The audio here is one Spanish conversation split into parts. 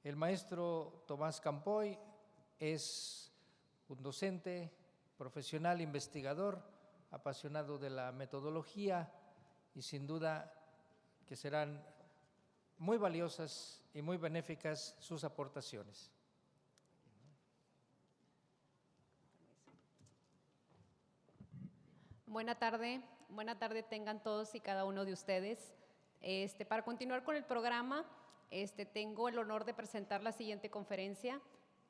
El maestro Tomás Campoy es un docente, profesional, investigador, apasionado de la metodología y sin duda que serán muy valiosas y muy benéficas sus aportaciones. Buena tarde tengan todos y cada uno de ustedes. Para continuar con el programa, tengo el honor de presentar la siguiente conferencia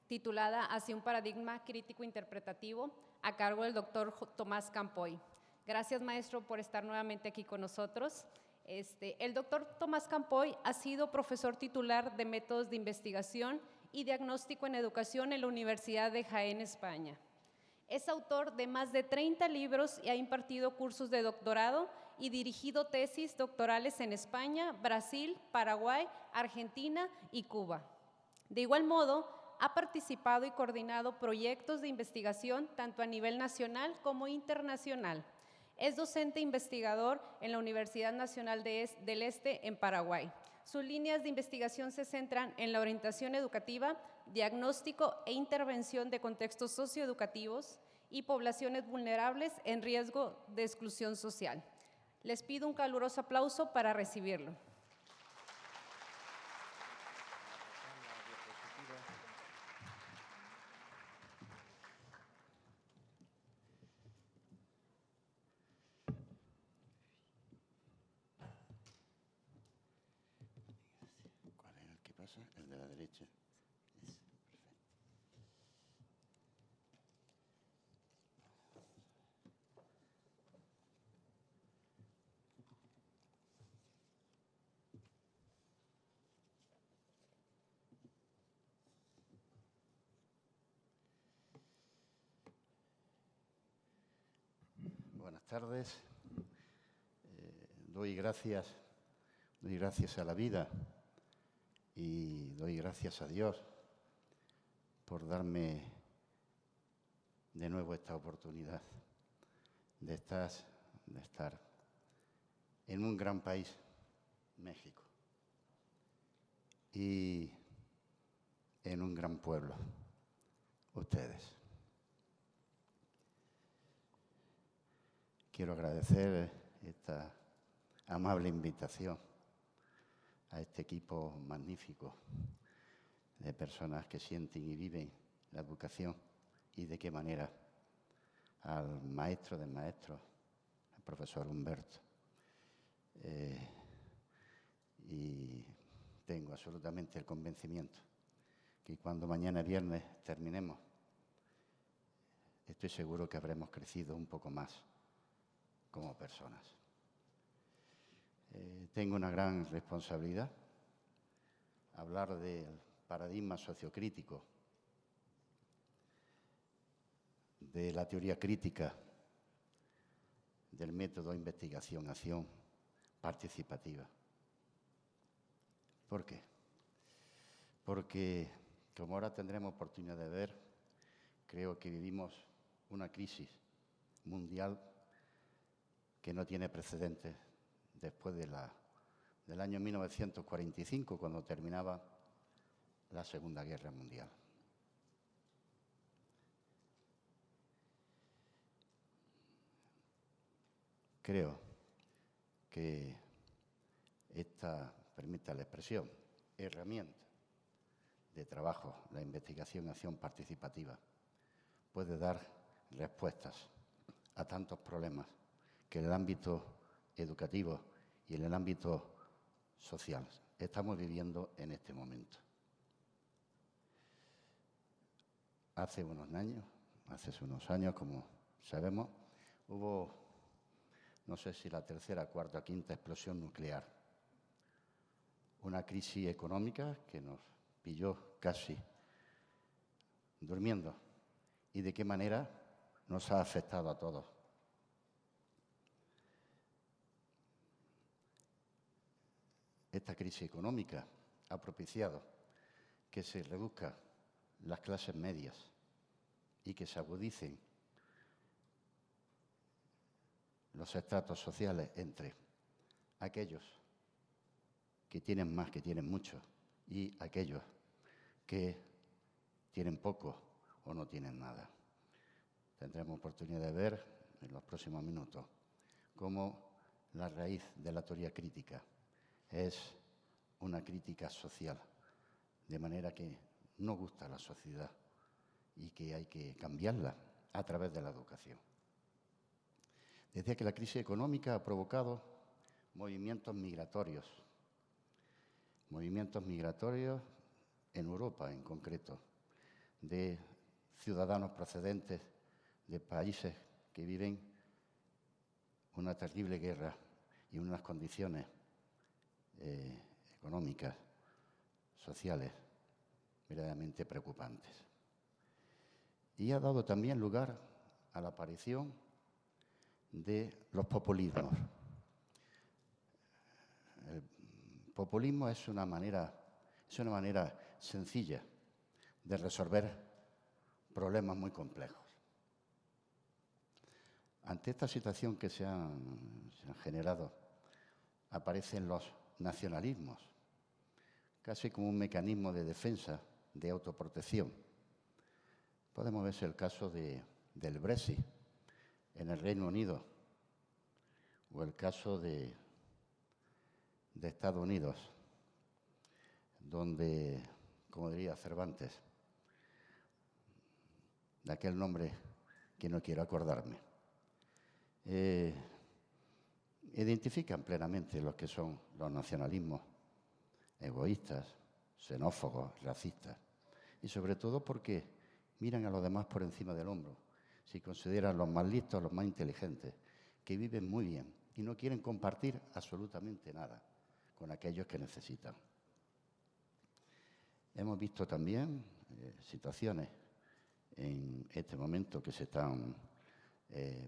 titulada Hacia un paradigma crítico interpretativo, a cargo del doctor Tomás Campoy. Gracias, maestro, por estar nuevamente aquí con nosotros. El doctor Tomás Campoy ha sido profesor titular de métodos de investigación y diagnóstico en educación en la Universidad de Jaén, España. Es autor de más de 30 libros y ha impartido cursos de doctorado y dirigido tesis doctorales en España, Brasil, Paraguay, Argentina y Cuba. De igual modo, ha participado y coordinado proyectos de investigación tanto a nivel nacional como internacional. Es docente investigador en la Universidad Nacional del Este en Paraguay. Sus líneas de investigación se centran en la orientación educativa, diagnóstico e intervención de contextos socioeducativos y poblaciones vulnerables en riesgo de exclusión social. Les pido un caluroso aplauso para recibirlo. ¿Cuál es el que pasa? El de la derecha. Buenas tardes. Doy gracias a la vida y doy gracias a Dios por darme de nuevo esta oportunidad de estar en un gran país, México, y en un gran pueblo, ustedes. Quiero agradecer esta amable invitación a este equipo magnífico de personas que sienten y viven la educación y de qué manera al maestro de maestros, al profesor Humberto. Y tengo absolutamente el convencimiento que cuando mañana viernes terminemos, estoy seguro que habremos crecido un poco más como personas. Tengo una gran responsabilidad, hablar del paradigma sociocrítico, de la teoría crítica, del método investigación-acción participativa. ¿Por qué? Porque, como ahora tendremos oportunidad de ver, creo que vivimos una crisis mundial que no tiene precedentes después del año 1945, cuando terminaba la Segunda Guerra Mundial. Creo que esta, permita la expresión, herramienta de trabajo, la investigación-acción participativa, puede dar respuestas a tantos problemas que en el ámbito educativo y en el ámbito social estamos viviendo en este momento. Hace unos años, como sabemos, hubo, no sé si la tercera, cuarta o quinta explosión nuclear. Una crisis económica que nos pilló casi durmiendo. ¿Y de qué manera nos ha afectado a todos? Esta crisis económica ha propiciado que se reduzcan las clases medias y que se agudicen los estratos sociales entre aquellos que tienen más, que tienen mucho, y aquellos que tienen poco o no tienen nada. Tendremos oportunidad de ver en los próximos minutos cómo la raíz de la teoría crítica es una crítica social, de manera que no gusta a la sociedad y que hay que cambiarla a través de la educación. Decía que la crisis económica ha provocado movimientos migratorios en Europa en concreto, de ciudadanos procedentes de países que viven una terrible guerra y unas condiciones económicas, sociales, verdaderamente preocupantes. Y ha dado también lugar a la aparición de los populismos. El populismo es una manera sencilla de resolver problemas muy complejos. Ante esta situación que se han generado, aparecen los nacionalismos, casi como un mecanismo de defensa, de autoprotección. Podemos ver el caso del Brexit en el Reino Unido o el caso de Estados Unidos, donde, como diría Cervantes, de aquel nombre que no quiero acordarme, identifican plenamente lo que son los nacionalismos egoístas, xenófobos, racistas, y sobre todo porque miran a los demás por encima del hombro, si consideran los más listos, los más inteligentes, que viven muy bien y no quieren compartir absolutamente nada con aquellos que necesitan. Hemos visto también situaciones en este momento que se están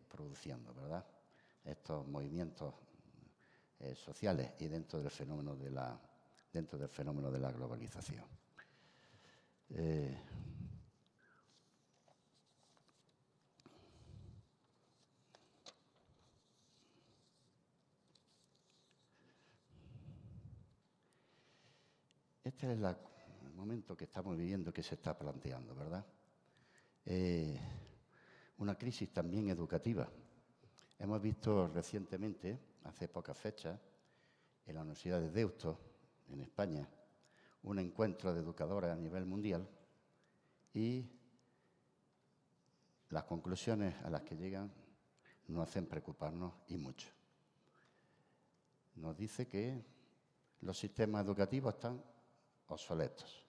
produciendo, ¿verdad? Estos movimientos sociales y dentro del fenómeno de la globalización. Este es el momento que estamos viviendo, que se está planteando, ¿verdad? Una crisis también educativa. Hemos visto recientemente, hace pocas fechas, en la Universidad de Deusto, en España, un encuentro de educadores a nivel mundial y las conclusiones a las que llegan nos hacen preocuparnos y mucho. Nos dice que los sistemas educativos están obsoletos.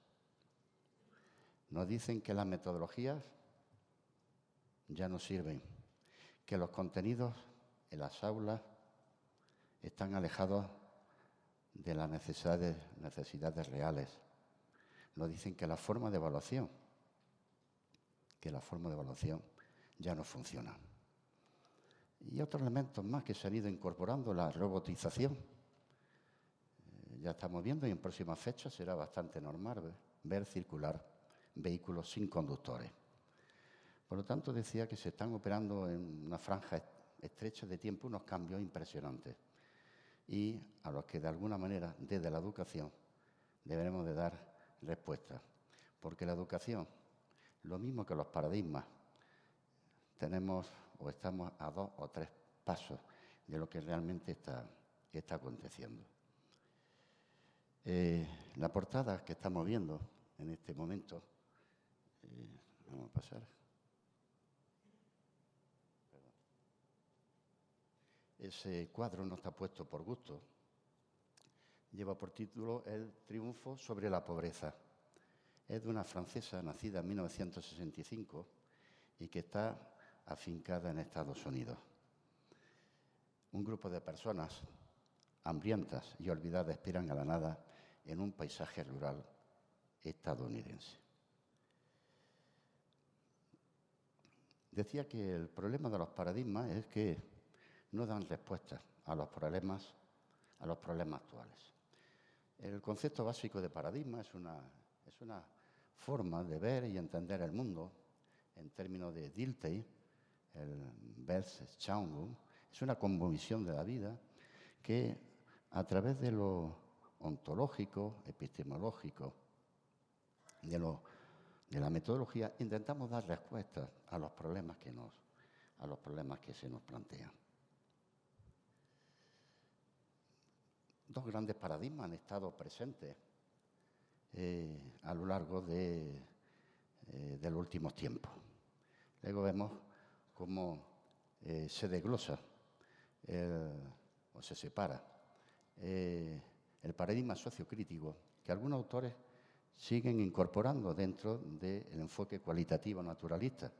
Nos dicen que las metodologías ya no sirven, que los contenidos en las aulas están alejados de las necesidades reales. Nos dicen que la forma de evaluación ya no funciona. Y otros elementos más que se han ido incorporando, la robotización. Ya estamos viendo y en próximas fechas será bastante normal ver circular vehículos sin conductores. Por lo tanto, decía que se están operando en una franja estrecha de tiempo unos cambios impresionantes y a los que de alguna manera desde la educación deberemos de dar respuesta. Porque la educación, lo mismo que los paradigmas, tenemos o estamos a 2 o 3 pasos de lo que realmente está aconteciendo. La portada que estamos viendo en este momento, vamos a pasar. Ese cuadro no está puesto por gusto. Lleva por título El triunfo sobre la pobreza. Es de una francesa nacida en 1965 y que está afincada en Estados Unidos. Un grupo de personas hambrientas y olvidadas aspiran a la nada en un paisaje rural estadounidense. Decía que el problema de los paradigmas es que no dan respuestas a los problemas actuales. El concepto básico de paradigma es una forma de ver y entender el mundo en términos de Dilthey, el Weltanschauung, es una cosmovisión de la vida que a través de lo ontológico, epistemológico de la metodología, intentamos dar respuestas a los problemas que se nos plantean. Dos grandes paradigmas han estado presentes a lo largo de los últimos tiempos. Luego vemos cómo se desglosa o se separa el paradigma sociocrítico que algunos autores siguen incorporando dentro del enfoque cualitativo naturalista.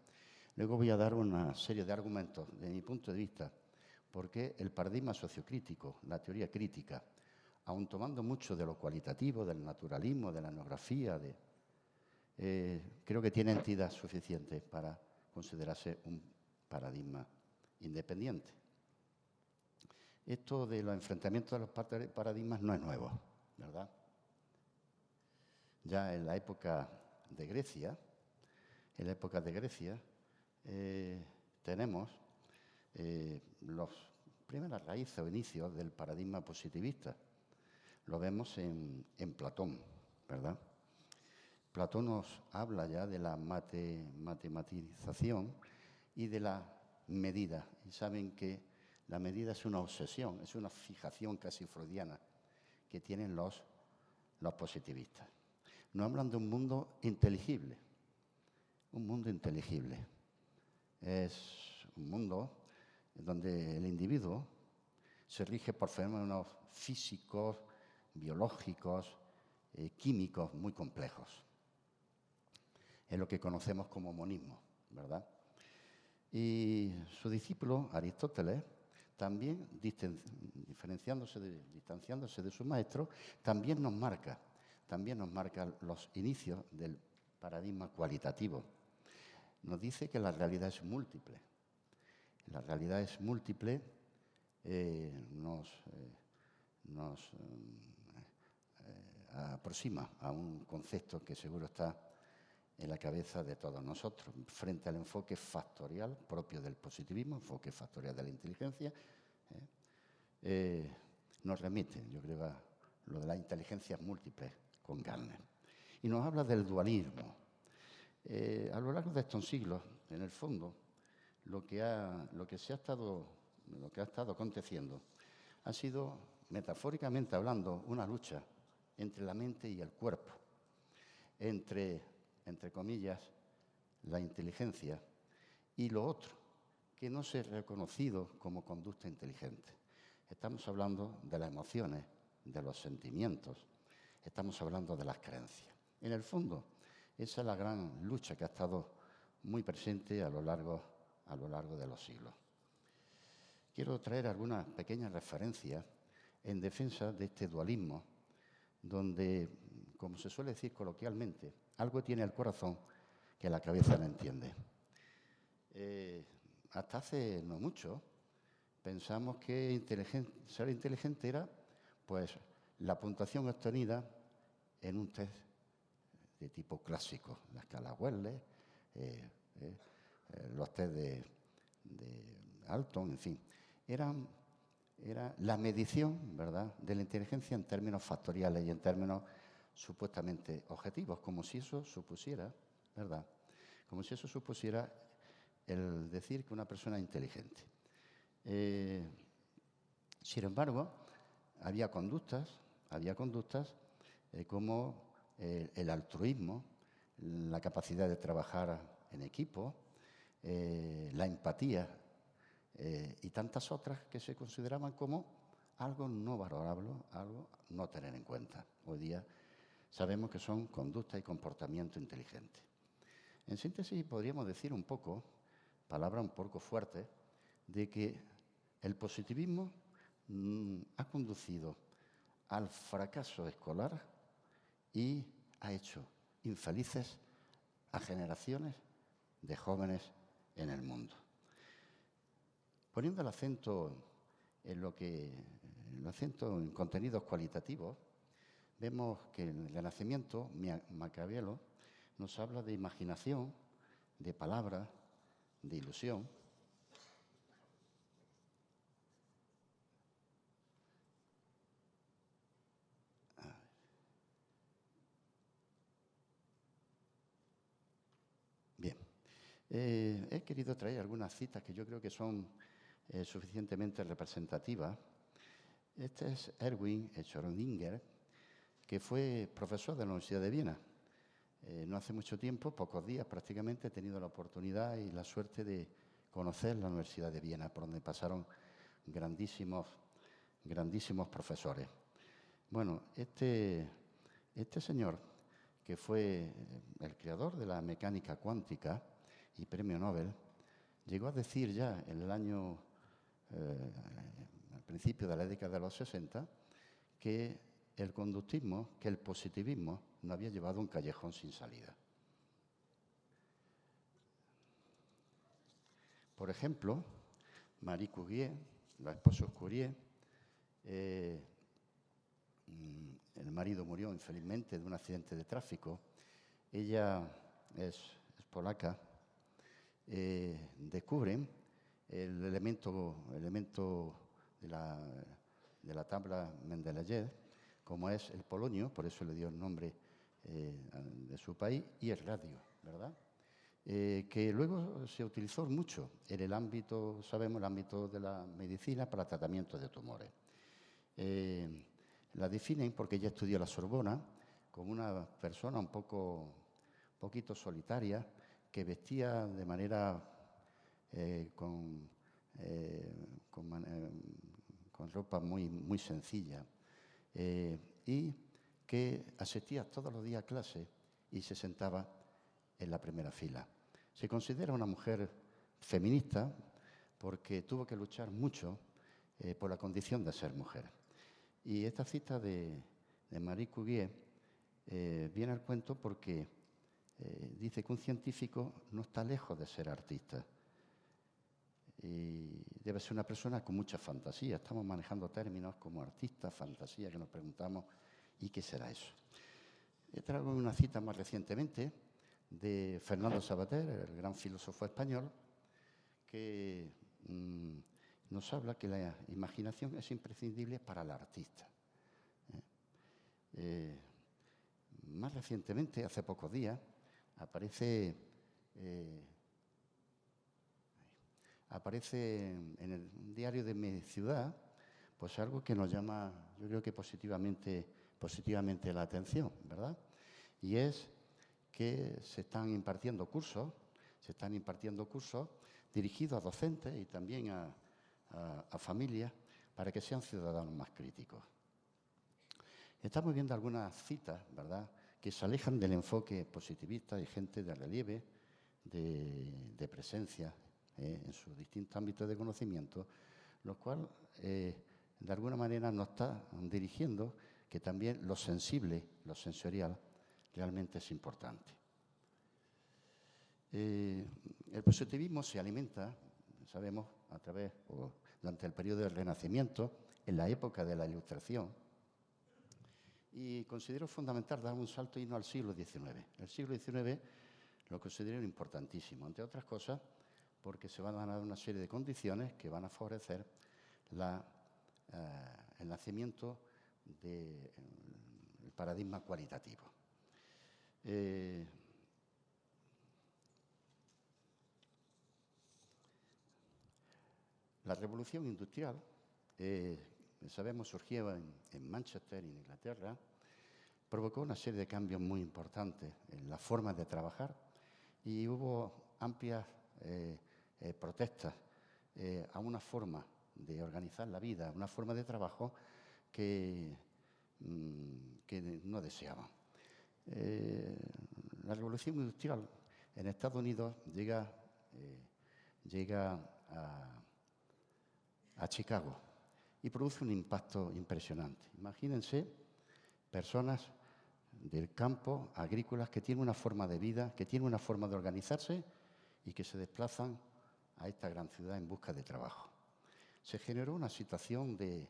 Luego voy a dar una serie de argumentos, de mi punto de vista, porque el paradigma sociocrítico, la teoría crítica, aun tomando mucho de lo cualitativo, del naturalismo, de la etnografía, creo que tiene entidad suficiente para considerarse un paradigma independiente. Esto de los enfrentamientos de los paradigmas no es nuevo, ¿verdad? Ya en la época de Grecia, tenemos las primeras raíces o inicios del paradigma positivista. Lo vemos en Platón, ¿verdad? Platón nos habla ya de la matematización y de la medida. Y saben que la medida es una obsesión, es una fijación casi freudiana que tienen los positivistas. Nos hablan de un mundo inteligible. Un mundo inteligible. Es un mundo donde el individuo se rige por fenómenos físicos, biológicos, químicos muy complejos. Es lo que conocemos como monismo, ¿verdad? Y su discípulo, Aristóteles, también distanciándose de su maestro, también nos marca los inicios del paradigma cualitativo. Nos dice que la realidad es múltiple. La realidad es múltiple, nos aproxima a un concepto que seguro está en la cabeza de todos nosotros, frente al enfoque factorial propio del positivismo, enfoque factorial de la inteligencia, nos remite, yo creo, a lo de las inteligencias múltiples con Gardner. Y nos habla del dualismo. A lo largo de estos siglos, en el fondo, lo que ha estado aconteciendo ha sido, metafóricamente hablando, una lucha entre la mente y el cuerpo, entre comillas, la inteligencia y lo otro, que no se ha reconocido como conducta inteligente. Estamos hablando de las emociones, de los sentimientos, estamos hablando de las creencias. En el fondo, esa es la gran lucha que ha estado muy presente a lo largo de los siglos. Quiero traer algunas pequeñas referencias en defensa de este dualismo, donde, como se suele decir coloquialmente, algo tiene el corazón que la cabeza no entiende. Hasta hace no mucho pensamos que ser inteligente era pues la puntuación obtenida en un test de tipo clásico, la escala Wheeler, los test de Alton, en fin. Era la medición, ¿verdad?, de la inteligencia en términos factoriales y en términos supuestamente objetivos, como si eso supusiera, ¿verdad?, como si eso supusiera el decir que una persona es inteligente. Sin embargo, había conductas como el altruismo, la capacidad de trabajar en equipo, la empatía y tantas otras que se consideraban como algo no valorable, algo no tener en cuenta. Hoy día sabemos que son conducta y comportamiento inteligente. En síntesis, podríamos decir un poco, palabra un poco fuerte, de que el positivismo ha conducido al fracaso escolar y ha hecho infelices a generaciones de jóvenes en el mundo. Poniendo el acento en contenidos cualitativos, vemos que en el Renacimiento, Maquiavelo nos habla de imaginación, de palabra, de ilusión. He querido traer algunas citas que yo creo que son suficientemente representativas. Este es Erwin Schrödinger, que fue profesor de la Universidad de Viena. No hace mucho tiempo, pocos días prácticamente, he tenido la oportunidad y la suerte de conocer la Universidad de Viena, por donde pasaron grandísimos profesores. Bueno, este señor, que fue el creador de la mecánica cuántica y premio Nobel, llegó a decir ya en el año, al principio de la década de los 60, que el conductismo, que el positivismo nos había llevado a un callejón sin salida. Por ejemplo, Marie Curie, los esposos Curie, el marido murió infelizmente de un accidente de tráfico. Ella es polaca. Descubren el elemento de la tabla Mendeleev, como es el polonio, por eso le dio el nombre de su país, y el radio, ¿verdad? Que luego se utilizó mucho en el ámbito, sabemos, el ámbito de la medicina para tratamiento de tumores. La definen porque ella estudió en la Sorbona como una persona un poquito solitaria, que vestía de manera con ropa muy sencilla, y que asistía todos los días a clase y se sentaba en la primera fila. Se considera una mujer feminista porque tuvo que luchar mucho por la condición de ser mujer. Y esta cita de Marie Curie viene al cuento porque dice que un científico no está lejos de ser artista. Y debe ser una persona con mucha fantasía. Estamos manejando términos como artista, fantasía, que nos preguntamos, ¿y qué será eso? Traigo una cita más recientemente de Fernando Savater, el gran filósofo español, que nos habla que la imaginación es imprescindible para el artista. Más recientemente, hace pocos días, aparece en el diario de mi ciudad, pues algo que nos llama, yo creo que positivamente la atención, ¿verdad? Y es que se están impartiendo cursos dirigidos a docentes y también a familias para que sean ciudadanos más críticos. Estamos viendo algunas citas, ¿verdad?, que se alejan del enfoque positivista de gente de relieve, de presencia en sus distintos ámbitos de conocimiento, lo cual de alguna manera nos está dirigiendo que también lo sensible, lo sensorial, realmente es importante. El positivismo se alimenta, sabemos, durante el periodo del Renacimiento, en la época de la Ilustración, y considero fundamental dar un salto y no al siglo XIX. El siglo XIX lo considero importantísimo, entre otras cosas, porque se van a dar una serie de condiciones que van a favorecer el nacimiento del paradigma cualitativo. La revolución industrial, sabemos, surgió en Manchester, en Inglaterra, provocó una serie de cambios muy importantes en la forma de trabajar y hubo amplias protestas a una forma de organizar la vida, una forma de trabajo que no deseaban. La revolución industrial en Estados Unidos llega a Chicago y produce un impacto impresionante. Imagínense personas del campo, agrícolas, que tienen una forma de vida, que tienen una forma de organizarse y que se desplazan a esta gran ciudad en busca de trabajo. Se generó una situación de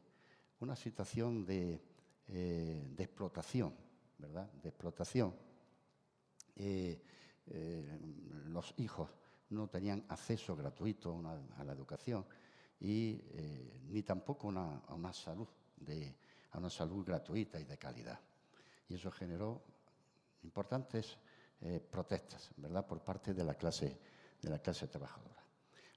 explotación, ¿verdad? De explotación. Los hijos no tenían acceso gratuito a la educación y ni tampoco a una salud gratuita y de calidad. Y eso generó importantes protestas, ¿verdad?, por parte de la clase de la clase trabajadora.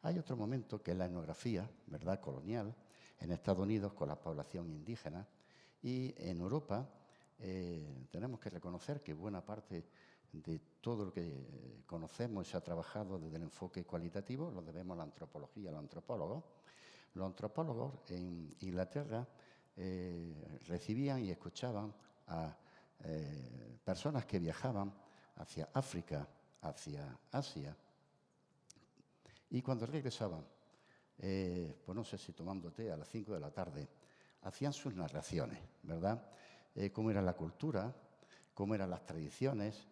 Hay otro momento que es la etnografía, ¿verdad?, colonial, en Estados Unidos con la población indígena, y en Europa tenemos que reconocer que buena parte de todo lo que conocemos y se ha trabajado desde el enfoque cualitativo lo debemos a la antropología, a los antropólogos. Los antropólogos en Inglaterra recibían y escuchaban a personas que viajaban hacia África, hacia Asia, y cuando regresaban, pues no sé si tomando té a las 5 de la tarde, hacían sus narraciones, ¿verdad? Cómo era la cultura, cómo eran las tradiciones,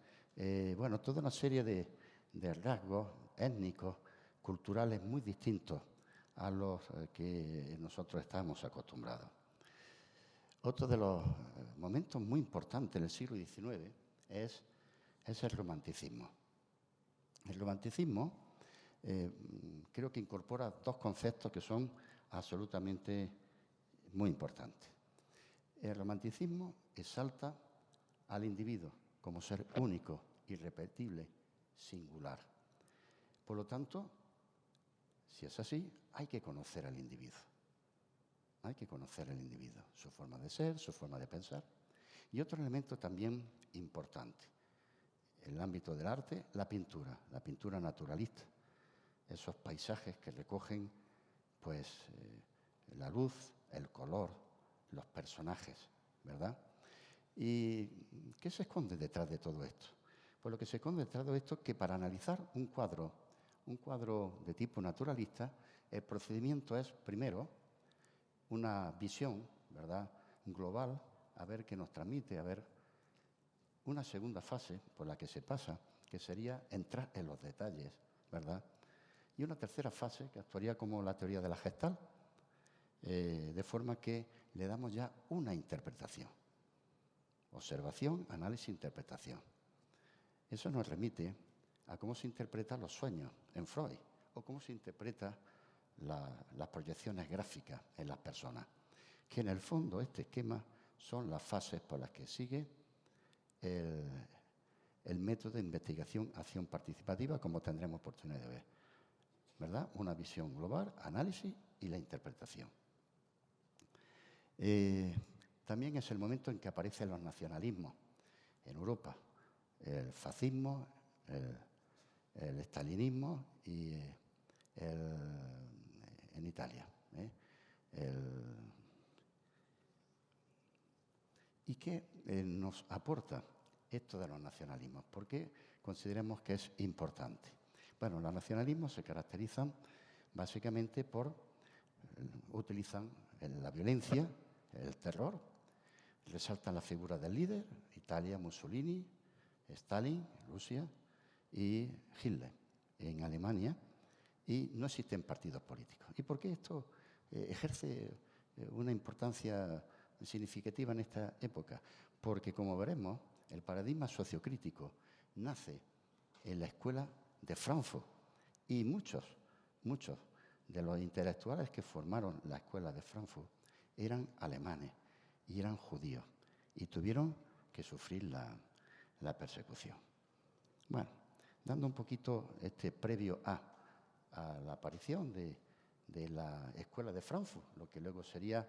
bueno, toda una serie de rasgos étnicos, culturales muy distintos a los que nosotros estamos acostumbrados. Otro de los momentos muy importantes del siglo XIX es el romanticismo. El romanticismo creo que incorpora dos conceptos que son absolutamente muy importantes. El romanticismo exalta al individuo como ser único, irrepetible, singular. Por lo tanto, si es así, hay que conocer al individuo. Hay que conocer al individuo, su forma de ser, su forma de pensar. Y otro elemento también importante, en el ámbito del arte, la pintura naturalista. Esos paisajes que recogen pues, la luz, el color, los personajes, ¿verdad? ¿Y qué se esconde detrás de todo esto? Pues lo que se esconde detrás de esto es que para analizar un cuadro de tipo naturalista, el procedimiento es, primero, una visión, ¿verdad?, global, a ver qué nos transmite, a ver una segunda fase por la que se pasa, que sería entrar en los detalles, ¿verdad? Y una tercera fase que actuaría como la teoría de la Gestalt, de forma que le damos ya una interpretación. Observación, análisis, interpretación. Eso nos remite a cómo se interpretan los sueños en Freud o cómo se interpreta las proyecciones gráficas en las personas, que en el fondo este esquema son las fases por las que sigue el método de investigación-acción participativa, como tendremos oportunidad de ver, ¿verdad? Una visión global, análisis y la interpretación. También es el momento en que aparecen los nacionalismos en Europa, el fascismo, el estalinismo y en Italia. ¿Y qué nos aporta esto de los nacionalismos? ¿Por qué consideramos que es importante? Bueno, los nacionalismos se caracterizan básicamente por utilizan la violencia, el terror, resaltan la figura del líder, Italia, Mussolini, Stalin, Rusia, y Hitler en Alemania, y no existen partidos políticos. ¿Y por qué esto ejerce una importancia significativa en esta época? Porque, como veremos, el paradigma sociocrítico nace en la escuela de Frankfurt, y muchos de los intelectuales que formaron la escuela de Frankfurt eran alemanes y eran judíos, y tuvieron que sufrir la persecución. Bueno, dando un poquito previo a la aparición de la escuela de Frankfurt, lo que luego sería,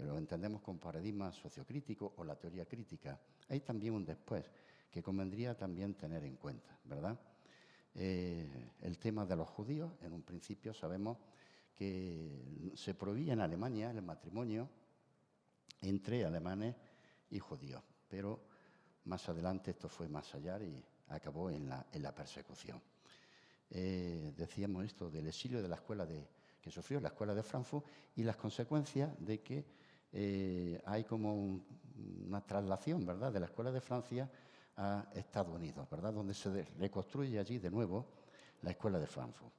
lo entendemos como paradigma sociocrítico o la teoría crítica, hay también un después que convendría también tener en cuenta, ¿verdad? El tema de los judíos, en un principio sabemos que se prohibía en Alemania el matrimonio entre alemanes y judíos, pero más adelante esto fue más allá y acabó en la persecución. Decíamos esto del exilio de la escuela que sufrió la escuela de Frankfurt y las consecuencias de que hay como una traslación, ¿verdad?, de la escuela de Francia a Estados Unidos, ¿verdad?, donde se reconstruye allí de nuevo la escuela de Frankfurt.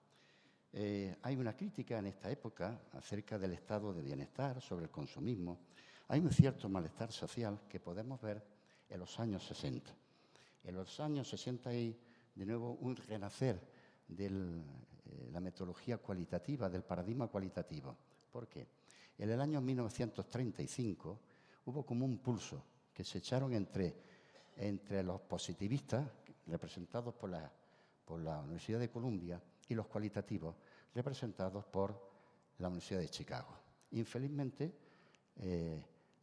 Hay una crítica en esta época acerca del estado de bienestar, sobre el consumismo. Hay un cierto malestar social que podemos ver en los años 60. En los años 60 hay de nuevo un renacer de la metodología cualitativa, del paradigma cualitativo. ¿Por qué? En el año 1935 hubo como un pulso que se echaron entre los positivistas, representados por por la Universidad de Columbia y los cualitativos representados por la Universidad de Chicago. Infelizmente,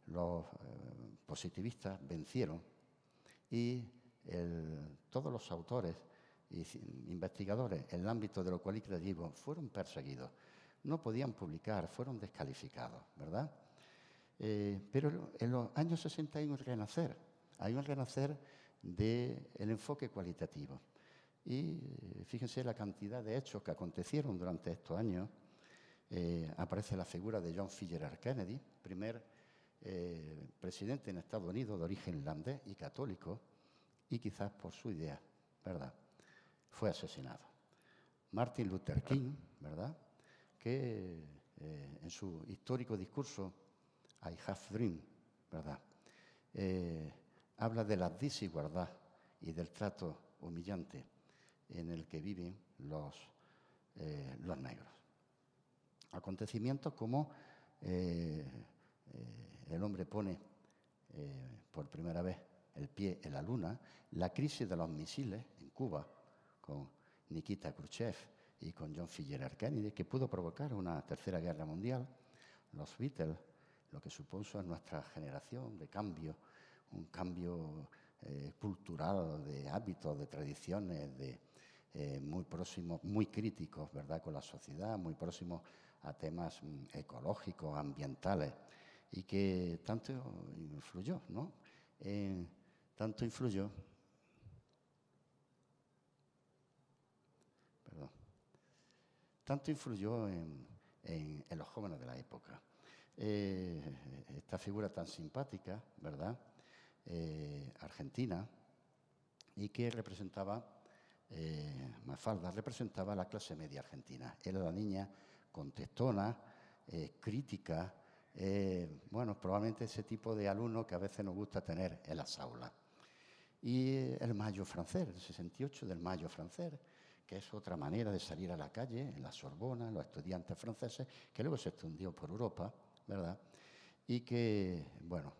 los positivistas vencieron y todos los autores e investigadores en el ámbito de lo cualitativo fueron perseguidos. No podían publicar, fueron descalificados, ¿verdad? Pero en los años 60 hay un renacer del enfoque cualitativo. Y fíjense la cantidad de hechos que acontecieron durante estos años. Aparece la figura de John F. Kennedy, primer presidente en Estados Unidos de origen irlandés y católico, y quizás por su idea, ¿verdad?, fue asesinado. Martin Luther King, ¿verdad?, que en su histórico discurso I Have a Dream, ¿verdad?, habla de la desigualdad y del trato humillante en el que viven los negros. Acontecimientos como el hombre pone por primera vez el pie en la luna, la crisis de los misiles en Cuba con Nikita Khrushchev y con John F. Kennedy, que pudo provocar una tercera guerra mundial, los Beatles, lo que supuso en nuestra generación de cambio, un cambio cultural, de hábitos, de tradiciones, muy próximos, muy críticos, ¿verdad?, con la sociedad, muy próximos a temas ecológicos, ambientales, y que tanto influyó, ¿no? Tanto influyó en los jóvenes de la época. Esta figura tan simpática, ¿verdad?, argentina, y que representaba, Mafalda, representaba a la clase media argentina. Era la niña contestona, crítica, bueno, probablemente ese tipo de alumno que a veces nos gusta tener en las aulas. Y el Mayo francés, el 68 del Mayo francés, que es otra manera de salir a la calle, en la Sorbona, los estudiantes franceses, que luego se extendió por Europa, ¿verdad?, y que, bueno,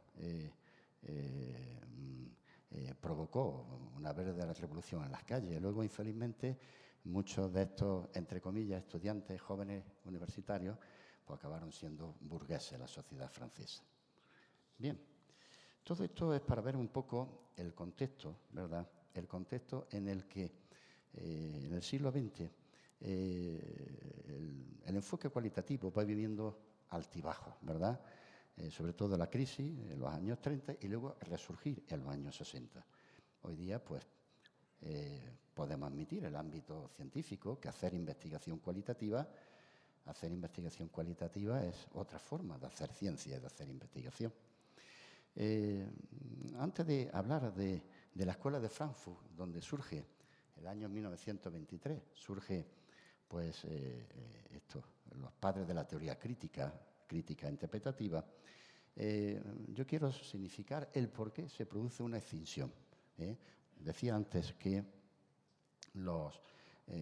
provocó una verdadera revolución en las calles. Luego, infelizmente, muchos de estos, entre comillas, estudiantes jóvenes universitarios, pues acabaron siendo burgueses en la sociedad francesa. Bien, todo esto es para ver un poco el contexto, ¿verdad?, el contexto en el que en el siglo XX el enfoque cualitativo va viviendo altibajos, ¿verdad?, sobre todo la crisis en los años 30 y luego resurgir en los años 60. Hoy día, pues, podemos admitir en el ámbito científico que hacer investigación cualitativa es otra forma de hacer ciencia y de hacer investigación. Antes de hablar de la Escuela de Frankfurt, donde surge el año 1923, surge pues los padres de la teoría crítica interpretativa, yo quiero significar el por qué se produce una extinción. Decía antes que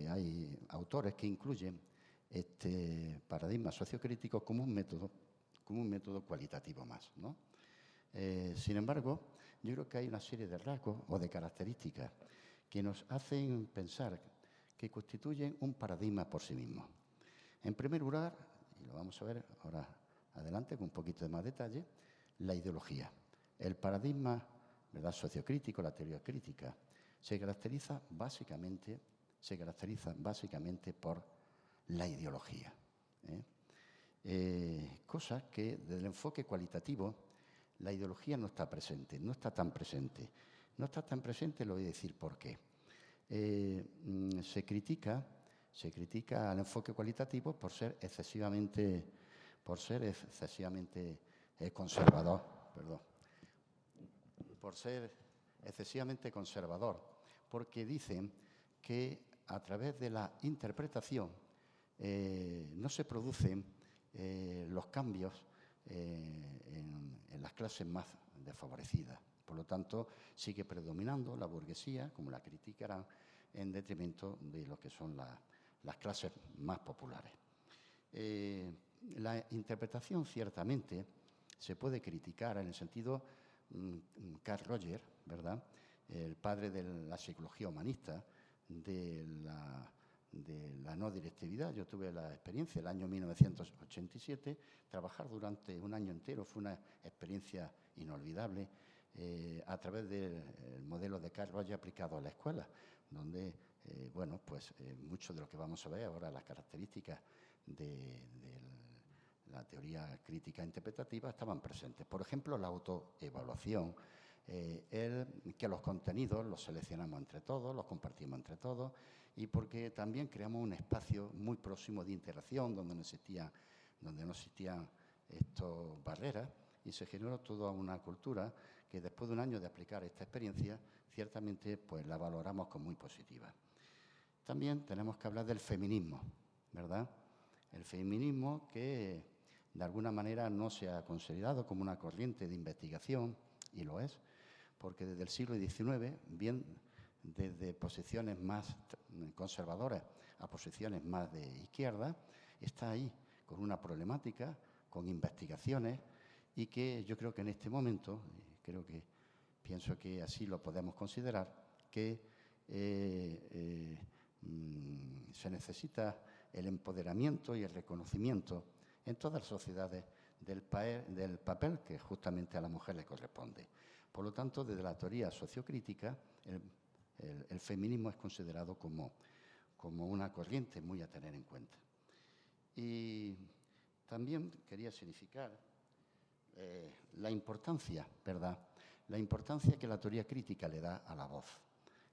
hay autores que incluyen este paradigma sociocrítico como un método cualitativo más, ¿no? Sin embargo, yo creo que hay una serie de rasgos o de características que nos hacen pensar que constituyen un paradigma por sí mismo. En primer lugar, y lo vamos a ver ahora adelante con un poquito de más detalle, la ideología. El paradigma, ¿verdad?, sociocrítico, la teoría crítica, se caracteriza básicamente por la ideología. Cosa que desde el enfoque cualitativo la ideología no está presente, no está tan presente. No está tan presente, lo voy a decir por qué. Se critica al enfoque cualitativo por ser excesivamente conservador, porque dicen que a través de la interpretación no se producen los cambios en las clases más desfavorecidas. Por lo tanto, sigue predominando la burguesía, como la criticarán, en detrimento de lo que son las clases más populares. La interpretación, ciertamente, se puede criticar en el sentido, Carl Rogers, ¿verdad?, el padre de la psicología humanista, de la no directividad. Yo tuve la experiencia el año 1987, trabajar durante un año entero fue una experiencia inolvidable a través del modelo de Carl Rogers aplicado a la escuela, donde, bueno, pues mucho de lo que vamos a ver ahora, las características de la teoría crítica interpretativa estaban presentes. Por ejemplo, la autoevaluación, que los contenidos los seleccionamos entre todos, los compartimos entre todos, y porque también creamos un espacio muy próximo de interacción donde no existían estas barreras, y se generó toda una cultura que después de un año de aplicar esta experiencia, ciertamente pues la valoramos como muy positiva. También tenemos que hablar del feminismo, ¿verdad? El feminismo que de alguna manera no se ha considerado como una corriente de investigación, y lo es, porque desde el siglo XIX, bien desde posiciones más conservadoras a posiciones más de izquierda, está ahí con una problemática, con investigaciones, y que yo creo que en este momento, pienso que así lo podemos considerar, que se necesita el empoderamiento y el reconocimiento en todas las sociedades del papel que justamente a la mujer le corresponde. Por lo tanto, desde la teoría sociocrítica, el feminismo es considerado como una corriente muy a tener en cuenta. Y también quería significar la importancia, ¿verdad?, la importancia que la teoría crítica le da a la voz.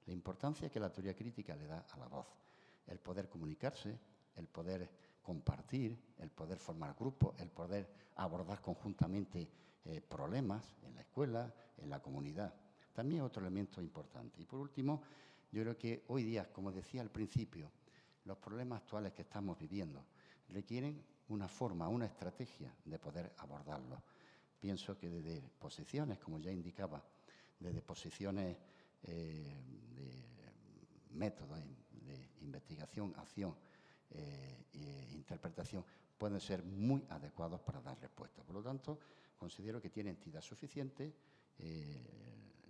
La importancia que la teoría crítica le da a la voz. El poder comunicarse, el poder compartir, el poder formar grupos, el poder abordar conjuntamente problemas en la escuela, en la comunidad. También otro elemento importante. Y por último, yo creo que hoy día, como decía al principio, los problemas actuales que estamos viviendo requieren una forma, una estrategia de poder abordarlos. Pienso que desde posiciones, como ya indicaba, desde posiciones de métodos de investigación, acción e interpretación, pueden ser muy adecuados para dar respuesta. Por lo tanto, considero que tiene entidad suficiente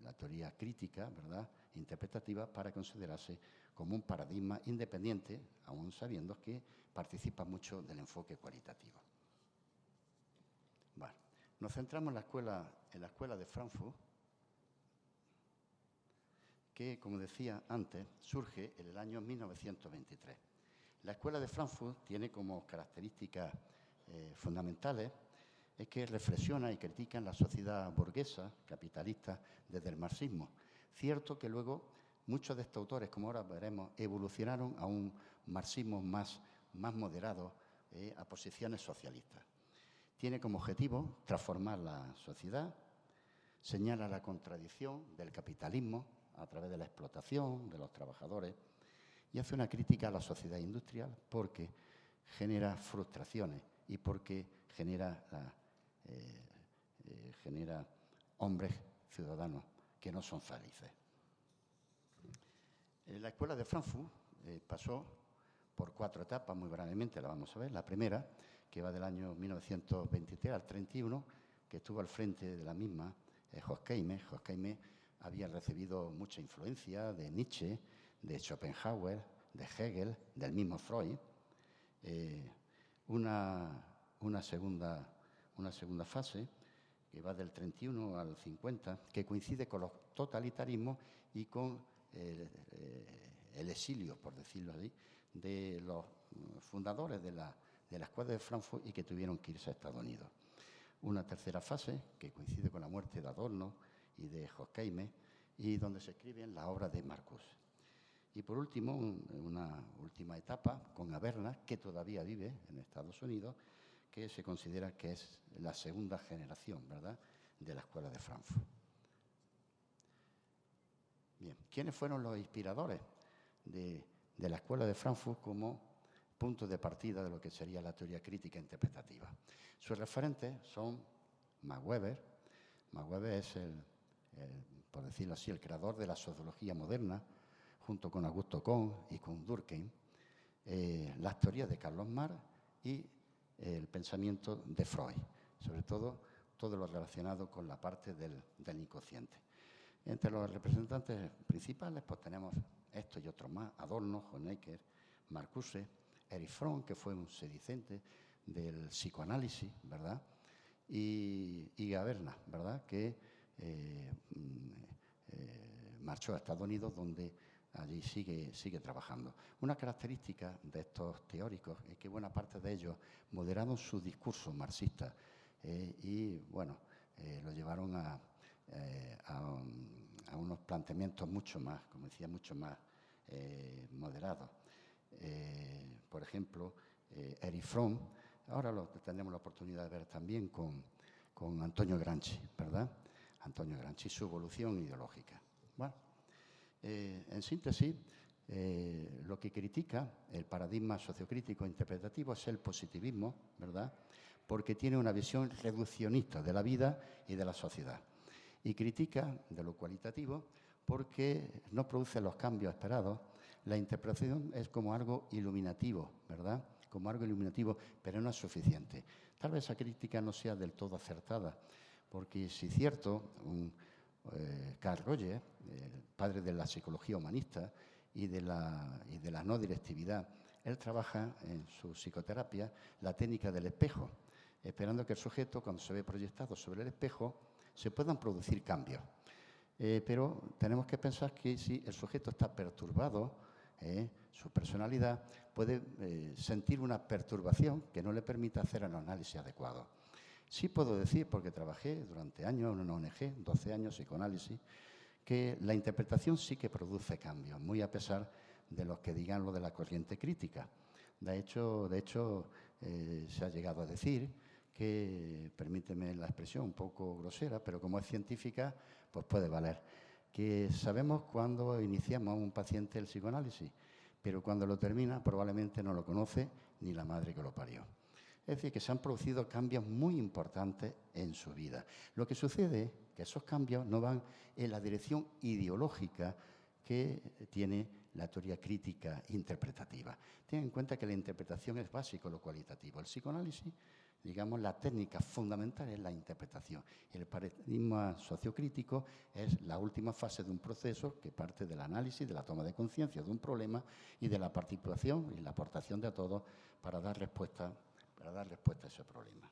la teoría crítica, ¿verdad?, interpretativa, para considerarse como un paradigma independiente, aún sabiendo que participa mucho del enfoque cualitativo. Bueno, nos centramos en la escuela de Frankfurt, que, como decía antes, surge en el año 1923. La escuela de Frankfurt tiene como características fundamentales es que reflexiona y critica en la sociedad burguesa, capitalista, desde el marxismo. Cierto que luego muchos de estos autores, como ahora veremos, evolucionaron a un marxismo más moderado, a posiciones socialistas. Tiene como objetivo transformar la sociedad, señala la contradicción del capitalismo a través de la explotación de los trabajadores y hace una crítica a la sociedad industrial porque genera frustraciones y porque genera hombres ciudadanos que no son felices. La escuela de Frankfurt pasó por 4 etapas, muy brevemente la vamos a ver. La primera, que va del año 1923 al 31, que estuvo al frente de la misma, Horkheimer. Horkheimer había recibido mucha influencia de Nietzsche, de Schopenhauer, de Hegel, del mismo Freud. Una segunda fase, que va del 31 al 50, que coincide con los totalitarismos y con el exilio, por decirlo así, de los fundadores de la escuela de Frankfurt y que tuvieron que irse a Estados Unidos. Una tercera fase, que coincide con la muerte de Adorno y de Horkheimer, y donde se escriben las obras de Marcuse. Y por último, una última etapa con Habermas, que todavía vive en Estados Unidos, que se considera que es la segunda generación, ¿verdad?, de la escuela de Frankfurt. Bien, ¿quiénes fueron los inspiradores de la escuela de Frankfurt como punto de partida de lo que sería la teoría crítica interpretativa? Sus referentes son Max Weber. Max Weber es por decirlo así, el creador de la sociología moderna, junto con Augusto Comte y con Durkheim, las teorías de Carlos Marx y el pensamiento de Freud, sobre todo lo relacionado con la parte del inconsciente. Entre los representantes principales pues tenemos estos y otros más, Adorno, Honecker, Marcuse, Erich Fromm, que fue un sedicente del psicoanálisis, ¿verdad? Y Gaberna, ¿verdad?, que marchó a Estados Unidos, donde allí sigue trabajando. Una característica de estos teóricos es que buena parte de ellos moderaron su discurso marxista y, bueno, lo llevaron a unos planteamientos mucho más, como decía, mucho más moderados. Por ejemplo, Erich Fromm, ahora lo tendremos la oportunidad de ver también con Antonio Gramsci, ¿verdad? Antonio Gramsci, su evolución ideológica. Bueno, en síntesis, lo que critica el paradigma sociocrítico interpretativo es el positivismo, ¿verdad?, porque tiene una visión reduccionista de la vida y de la sociedad. Y critica de lo cualitativo porque no produce los cambios esperados. La interpretación es como algo iluminativo, ¿verdad?, como algo iluminativo, pero no es suficiente. Tal vez esa crítica no sea del todo acertada, porque si es cierto, Carl Rogers, el padre de la psicología humanista y de la no directividad, él trabaja en su psicoterapia la técnica del espejo, esperando que el sujeto, cuando se ve proyectado sobre el espejo, se puedan producir cambios. Pero tenemos que pensar que si el sujeto está perturbado, su personalidad puede sentir una perturbación que no le permita hacer el análisis adecuado. Sí puedo decir, porque trabajé durante años en una ONG, 12 años psicoanálisis, que la interpretación sí que produce cambios, muy a pesar de los que digan lo de la corriente crítica. De hecho, se ha llegado a decir que, permíteme la expresión un poco grosera, pero como es científica, pues puede valer, que sabemos cuándo iniciamos a un paciente el psicoanálisis, pero cuando lo termina probablemente no lo conoce ni la madre que lo parió. Es decir, que se han producido cambios muy importantes en su vida. Lo que sucede es que esos cambios no van en la dirección ideológica que tiene la teoría crítica interpretativa. Ten en cuenta que la interpretación es básico, lo cualitativo. El psicoanálisis, digamos, la técnica fundamental es la interpretación. El paradigma sociocrítico es la última fase de un proceso que parte del análisis, de la toma de conciencia de un problema y de la participación y la aportación de todos para dar respuesta a ese problema.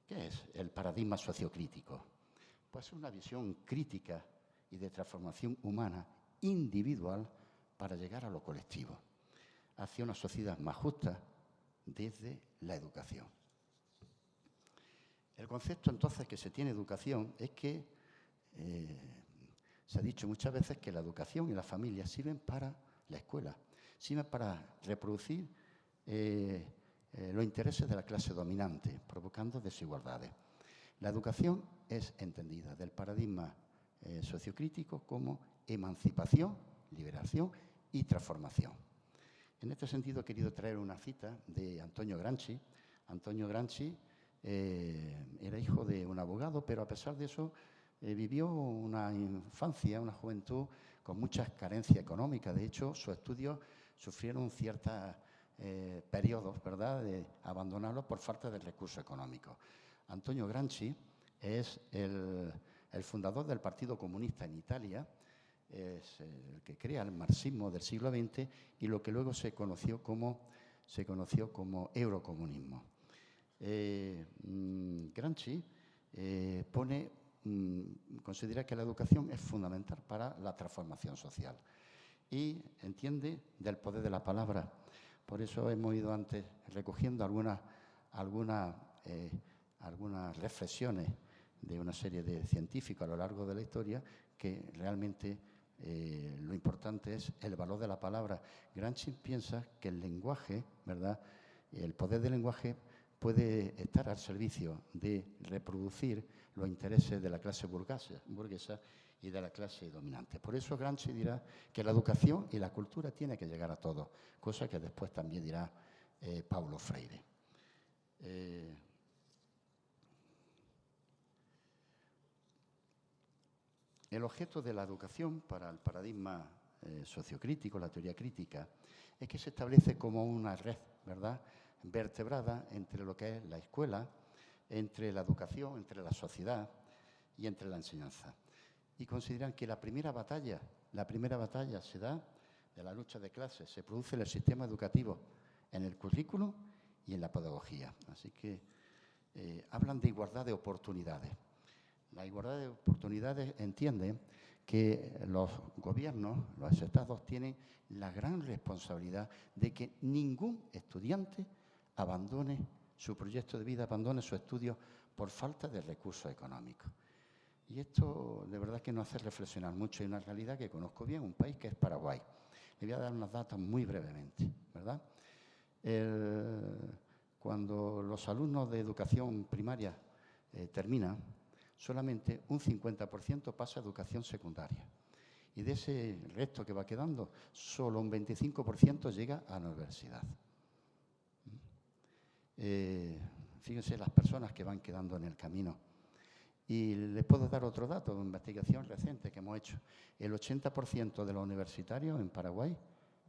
¿Qué es el paradigma sociocrítico? Pues una visión crítica y de transformación humana individual para llegar a lo colectivo, hacia una sociedad más justa desde la educación. El concepto entonces que se tiene educación es que se ha dicho muchas veces que la educación y la familia sirven para la escuela, sirven para reproducir los intereses de la clase dominante, provocando desigualdades. La educación es entendida del paradigma sociocrítico como emancipación, liberación y transformación. En este sentido he querido traer una cita de Antonio Gramsci. Antonio Gramsci era hijo de un abogado, pero a pesar de eso vivió una infancia, una juventud con muchas carencias económicas. De hecho, sus estudios sufrieron ciertos periodos, ¿verdad?, de abandonarlos por falta de recursos económicos. Antonio Gramsci es el fundador del Partido Comunista en Italia, es el que crea el marxismo del siglo XX y lo que luego se conoció como eurocomunismo. Gramsci considera que la educación es fundamental para la transformación social y entiende del poder de la palabra. Por eso hemos ido antes recogiendo algunas reflexiones de una serie de científicos a lo largo de la historia que realmente lo importante es el valor de la palabra. Gramsci piensa que el lenguaje, ¿verdad?, el poder del lenguaje puede estar al servicio de reproducir los intereses de la clase burguesa y de la clase dominante. Por eso Gramsci dirá que la educación y la cultura tiene que llegar a todos, cosa que después también dirá Paulo Freire. El objeto de la educación para el paradigma sociocrítico, la teoría crítica, es que se establece como una red, ¿verdad?, vertebrada entre lo que es la escuela, entre la educación, entre la sociedad y entre la enseñanza. Y consideran que la primera batalla La primera batalla se da de la lucha de clases, se produce en el sistema educativo, en el currículum y en la pedagogía. Así que hablan de igualdad de oportunidades. La igualdad de oportunidades entiende que los gobiernos, los estados, tienen la gran responsabilidad de que ningún estudiante abandone su proyecto de vida, abandone su estudio por falta de recursos económicos. Y esto de verdad que nos hace reflexionar mucho. Hay una realidad que conozco bien, un país que es Paraguay. Le voy a dar unos datos muy brevemente, ¿verdad? Cuando los alumnos de educación primaria terminan, solamente un 50% pasa a educación secundaria. Y de ese resto que va quedando, solo un 25% llega a la universidad. Fíjense las personas que van quedando en el camino. Y les puedo dar otro dato de investigación reciente que hemos hecho. El 80% de los universitarios en Paraguay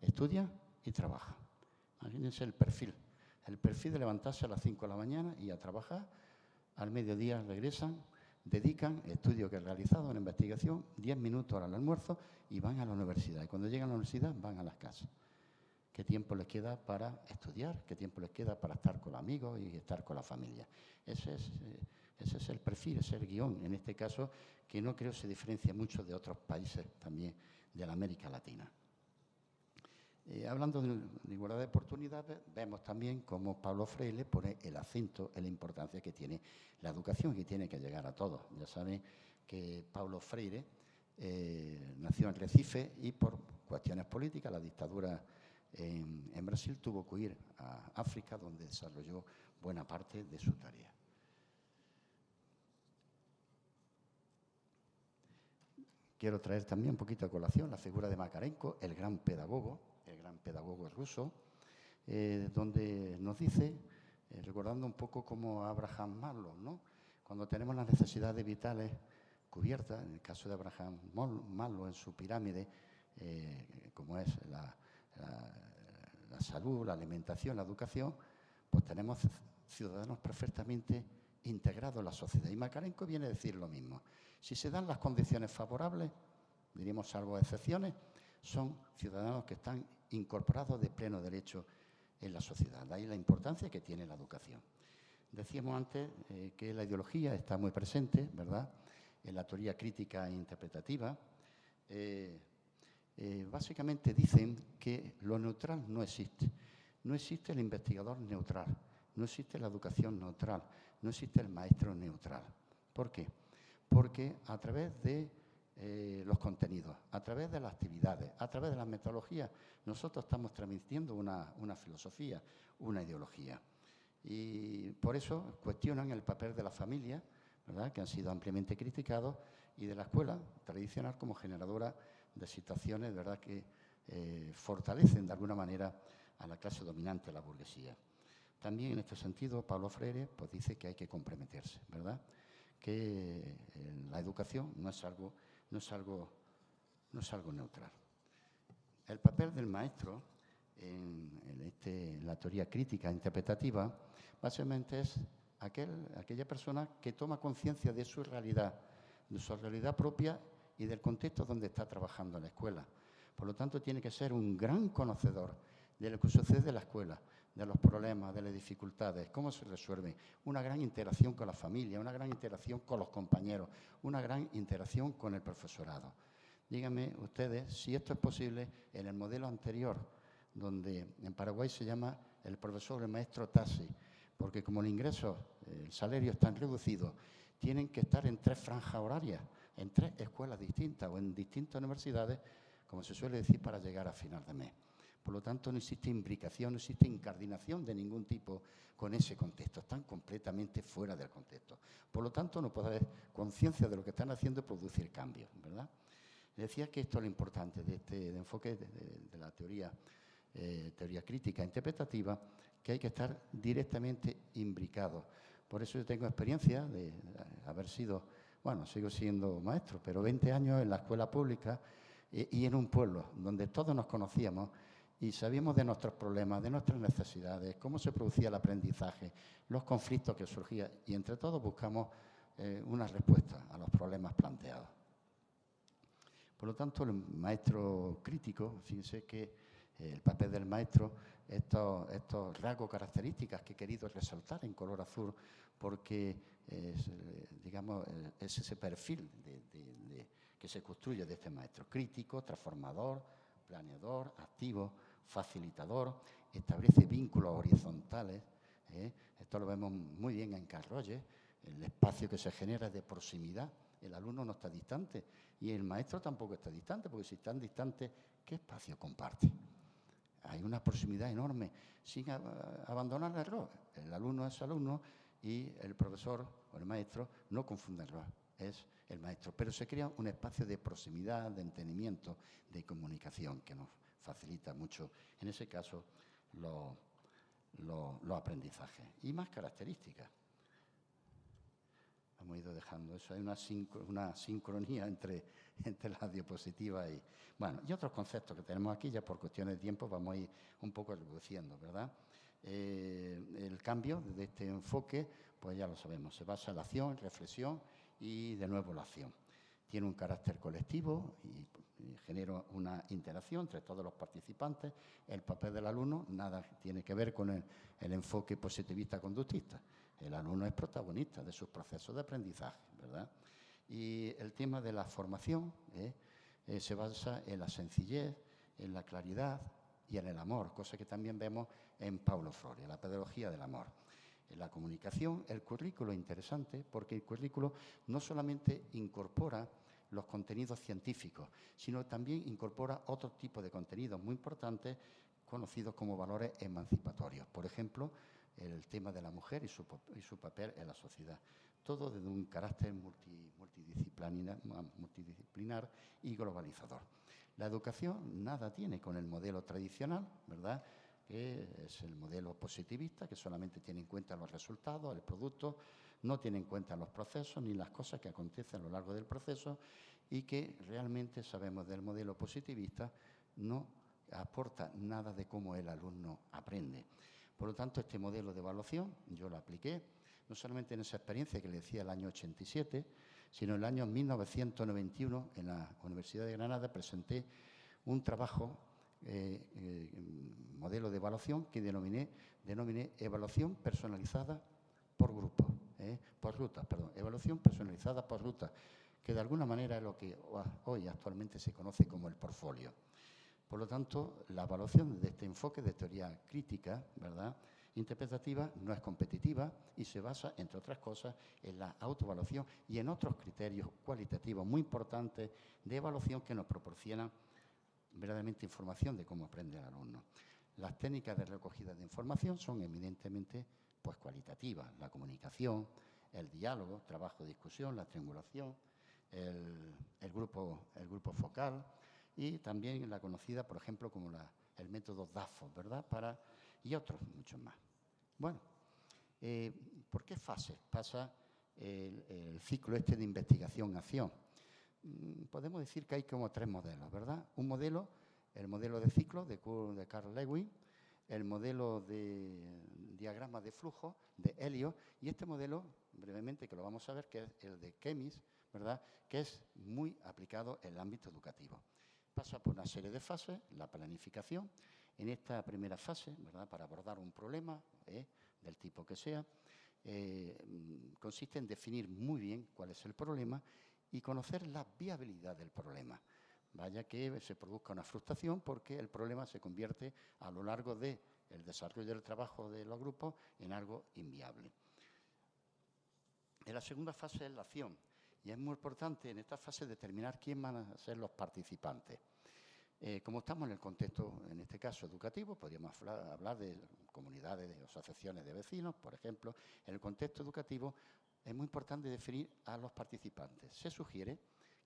estudia y trabaja. Imagínense el perfil de levantarse a las 5 de la mañana y a trabajar. Al mediodía regresan, dedican estudio que he realizado en investigación, 10 minutos al almuerzo y van a la universidad. Y cuando llegan a la universidad van a las casas. ¿Qué tiempo les queda para estudiar? ¿Qué tiempo les queda para estar con los amigos y estar con la familia? Ese es el perfil, ese es el guión, en este caso, que no creo se diferencia mucho de otros países también de la América Latina. Hablando de igualdad de oportunidades, vemos también cómo Paulo Freire pone el acento en la importancia que tiene la educación, que tiene que llegar a todos. Ya saben que Paulo Freire nació en Recife y por cuestiones políticas, la dictadura en Brasil, tuvo que ir a África, donde desarrolló buena parte de su tarea. Quiero traer también un poquito a colación la figura de Makarenko, el gran pedagogo ruso, donde nos dice, recordando un poco como Abraham Maslow, ¿no? Cuando tenemos las necesidades vitales cubiertas, en el caso de Abraham Maslow en su pirámide, como es la salud, la alimentación, la educación, pues tenemos ciudadanos perfectamente integrados en la sociedad. Y Makarenko viene a decir lo mismo. Si se dan las condiciones favorables, diríamos salvo excepciones, son ciudadanos que están incorporados de pleno derecho en la sociedad. De ahí la importancia que tiene la educación. Decíamos antes que la ideología está muy presente, ¿verdad?, en la teoría crítica e interpretativa. Básicamente dicen que lo neutral no existe. No existe el investigador neutral, no existe la educación neutral, no existe el maestro neutral. ¿Por qué? Porque a través de los contenidos, a través de las actividades, a través de las metodologías, nosotros estamos transmitiendo una filosofía, una ideología. Y por eso cuestionan el papel de la familia, ¿verdad?, que han sido ampliamente criticados, y de la escuela tradicional como generadora de situaciones, ¿verdad?, que fortalecen de alguna manera a la clase dominante, la burguesía. También en este sentido, Paulo Freire pues, dice que hay que comprometerse, ¿verdad?, que la educación no es algo neutral. El papel del maestro en la teoría crítica interpretativa básicamente es aquella persona que toma conciencia de su realidad propia y del contexto donde está trabajando en la escuela. Por lo tanto, tiene que ser un gran conocedor de lo que sucede en la escuela, de los problemas, de las dificultades, cómo se resuelven, una gran interacción con la familia, una gran interacción con los compañeros, una gran interacción con el profesorado. Díganme ustedes si esto es posible en el modelo anterior, donde en Paraguay se llama el profesor, el maestro Tassi, porque como el ingreso, el salario están reducidos, tienen que estar en 3 franjas horarias, en 3 escuelas distintas o en distintas universidades, como se suele decir, para llegar a final de mes. Por lo tanto, no existe imbricación, no existe incardinación de ningún tipo con ese contexto. Están completamente fuera del contexto. Por lo tanto, no puede haber conciencia de lo que están haciendo y producir cambios, ¿verdad? Decía que esto es lo importante de este enfoque de la teoría crítica interpretativa, que hay que estar directamente imbricado. Por eso yo tengo experiencia de haber sido, bueno, sigo siendo maestro, pero 20 años en la escuela pública y en un pueblo donde todos nos conocíamos y sabíamos de nuestros problemas, de nuestras necesidades, cómo se producía el aprendizaje, los conflictos que surgían, y entre todos buscamos una respuesta a los problemas planteados. Por lo tanto, el maestro crítico, fíjense que el papel del maestro, estos rasgos características que he querido resaltar en color azul, porque digamos, es ese perfil que se construye de este maestro: crítico, transformador, planeador, activo, facilitador, establece vínculos horizontales. Esto lo vemos muy bien en Carl Rogers, el espacio que se genera de proximidad. El alumno no está distante y el maestro tampoco está distante, porque si están distantes, ¿qué espacio comparte? Hay una proximidad enorme, sin abandonar el error. El alumno es alumno y el profesor o el maestro no confunde el error, es el maestro. Pero se crea un espacio de proximidad, de entendimiento, de comunicación, que nos facilita mucho, en ese caso, los aprendizajes. Y más características. Hemos ido dejando eso. Hay una sincronía entre las diapositivas y... Bueno, y otros conceptos que tenemos aquí, ya por cuestiones de tiempo vamos a ir un poco reduciendo, ¿verdad? El cambio de este enfoque, pues ya lo sabemos, se basa en la acción, reflexión y de nuevo la acción. Tiene un carácter colectivo y genera una interacción entre todos los participantes. El papel del alumno nada tiene que ver con el enfoque positivista conductista. El alumno es protagonista de sus procesos de aprendizaje, ¿verdad? Y el tema de la formación se basa en la sencillez, en la claridad y en el amor, cosa que también vemos en Paulo Freire, la pedagogía del amor. En la comunicación, el currículo es interesante porque el currículo no solamente incorpora los contenidos científicos, sino también incorpora otro tipo de contenidos muy importantes conocidos como valores emancipatorios. Por ejemplo, el tema de la mujer y su papel en la sociedad. Todo desde un carácter multidisciplinar y globalizador. La educación nada tiene con el modelo tradicional, ¿verdad?, que es el modelo positivista, que solamente tiene en cuenta los resultados, el producto, no tiene en cuenta los procesos ni las cosas que acontecen a lo largo del proceso, y que realmente sabemos del modelo positivista no aporta nada de cómo el alumno aprende. Por lo tanto, este modelo de evaluación yo lo apliqué, no solamente en esa experiencia que le decía el año 87, sino en el año 1991 en la Universidad de Granada presenté un trabajo, modelo de evaluación que denominé evaluación personalizada por grupo, por ruta, perdón, evaluación personalizada por ruta, que de alguna manera es lo que hoy actualmente se conoce como el portfolio. Por lo tanto, la evaluación de este enfoque de teoría crítica, ¿verdad?, interpretativa, no es competitiva y se basa, entre otras cosas, en la autoevaluación y en otros criterios cualitativos muy importantes de evaluación que nos proporcionan verdaderamente información de cómo aprende el alumno. Las técnicas de recogida de información son evidentemente pues, cualitativas: la comunicación, el diálogo, trabajo de discusión, la triangulación, el grupo focal, y también la conocida, por ejemplo, como el método DAFO, ¿verdad?, y otros muchos más. Bueno, ¿por qué fases pasa el ciclo este de investigación-acción? Podemos decir que hay como tres modelos, ¿verdad? Un modelo, el modelo de ciclo de Carl Lewin, el modelo de diagrama de flujo de Elliott, y este modelo, brevemente, que lo vamos a ver, que es el de Chemis, ¿verdad?, que es muy aplicado en el ámbito educativo. Pasa por una serie de fases, la planificación. En esta primera fase, ¿verdad?, para abordar un problema, del tipo que sea, consiste en definir muy bien cuál es el problema y conocer la viabilidad del problema. Vaya que se produzca una frustración porque el problema se convierte a lo largo del desarrollo del trabajo de los grupos en algo inviable. En la segunda fase es la acción, y es muy importante en esta fase determinar quién van a ser los participantes. Como estamos en el contexto, en este caso, educativo, podríamos hablar de comunidades, de asociaciones de vecinos, por ejemplo. En el contexto educativo es muy importante definir a los participantes. Se sugiere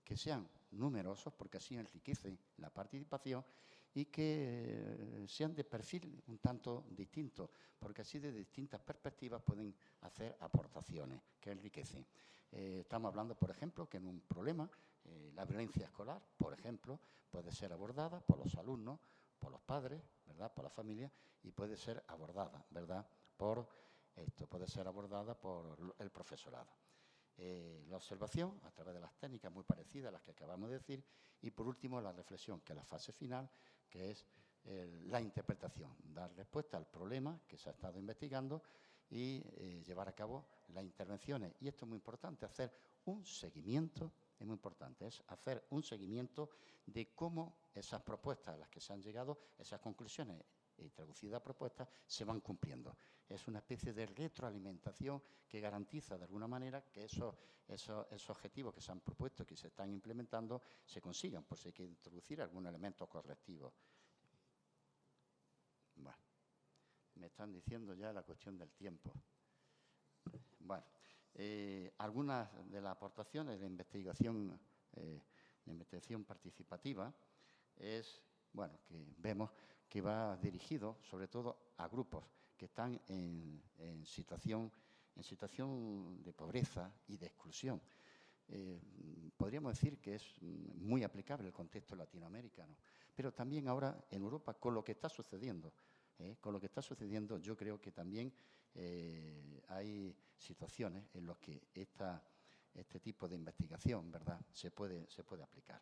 que sean numerosos, porque así enriquecen la participación, y que sean de perfil un tanto distinto, porque así de distintas perspectivas pueden hacer aportaciones que enriquecen. Estamos hablando, por ejemplo, que en un problema, la violencia escolar, por ejemplo, puede ser abordada por los alumnos, por los padres, ¿verdad?, por la familia, y puede ser abordada, ¿verdad?, puede ser abordada por el profesorado. la observación a través de las técnicas muy parecidas a las que acabamos de decir y, por último, la reflexión, que es la fase final, que es la interpretación, dar respuesta al problema que se ha estado investigando y llevar a cabo las intervenciones. Y esto es muy importante, hacer un seguimiento, es muy importante, es hacer un seguimiento de cómo esas propuestas a las que se han llegado, esas conclusiones y traducidas a propuestas, se van cumpliendo. Es una especie de retroalimentación que garantiza de alguna manera que esos objetivos que se han propuesto, que se están implementando, se consigan, por si hay que introducir algún elemento correctivo. Bueno, me están diciendo ya la cuestión del tiempo. Bueno, algunas de las aportaciones de investigación participativa es, bueno, que vemos que va dirigido sobre todo a grupos que están en situación de pobreza y de exclusión. Podríamos decir que es muy aplicable el contexto latinoamericano, pero también ahora en Europa con lo que está sucediendo. Yo creo que también hay situaciones en las que este tipo de investigación, ¿verdad?, se puede aplicar.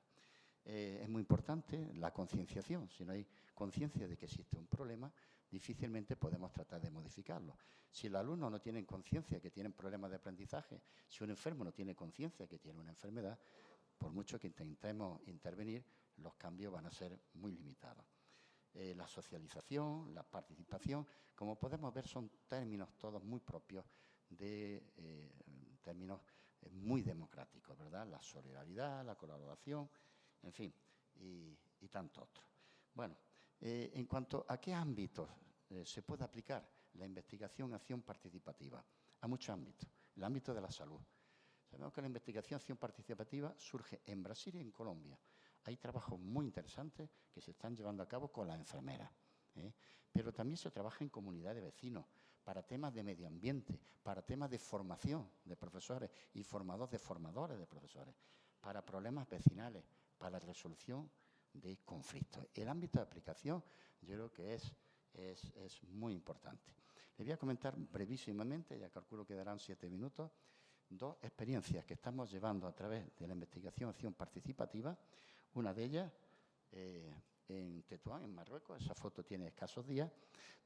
Es muy importante la concienciación. Si no hay conciencia de que existe un problema, difícilmente podemos tratar de modificarlo. Si el alumno no tiene conciencia que tiene problemas de aprendizaje, si un enfermo no tiene conciencia que tiene una enfermedad, por mucho que intentemos intervenir, los cambios van a ser muy limitados. La socialización, la participación, como podemos ver, son términos todos muy propios de términos muy democráticos, ¿verdad? La solidaridad, la colaboración, en fin, y tanto otros. Bueno, en cuanto a qué ámbitos se puede aplicar la investigación-acción participativa, a muchos ámbitos. El ámbito de la salud. Sabemos que la investigación-acción participativa surge en Brasil y en Colombia. Hay trabajos muy interesantes que se están llevando a cabo con las enfermeras, pero también se trabaja en comunidades de vecinos para temas de medio ambiente, para temas de formación de profesores y formadores de profesores, para problemas vecinales, para la resolución de conflictos. El ámbito de aplicación yo creo que es muy importante. Les voy a comentar brevísimamente, ya calculo que darán 7 minutos, 2 experiencias que estamos llevando a través de la investigación-acción participativa. Una de ellas en Tetuán, en Marruecos, esa foto tiene escasos días,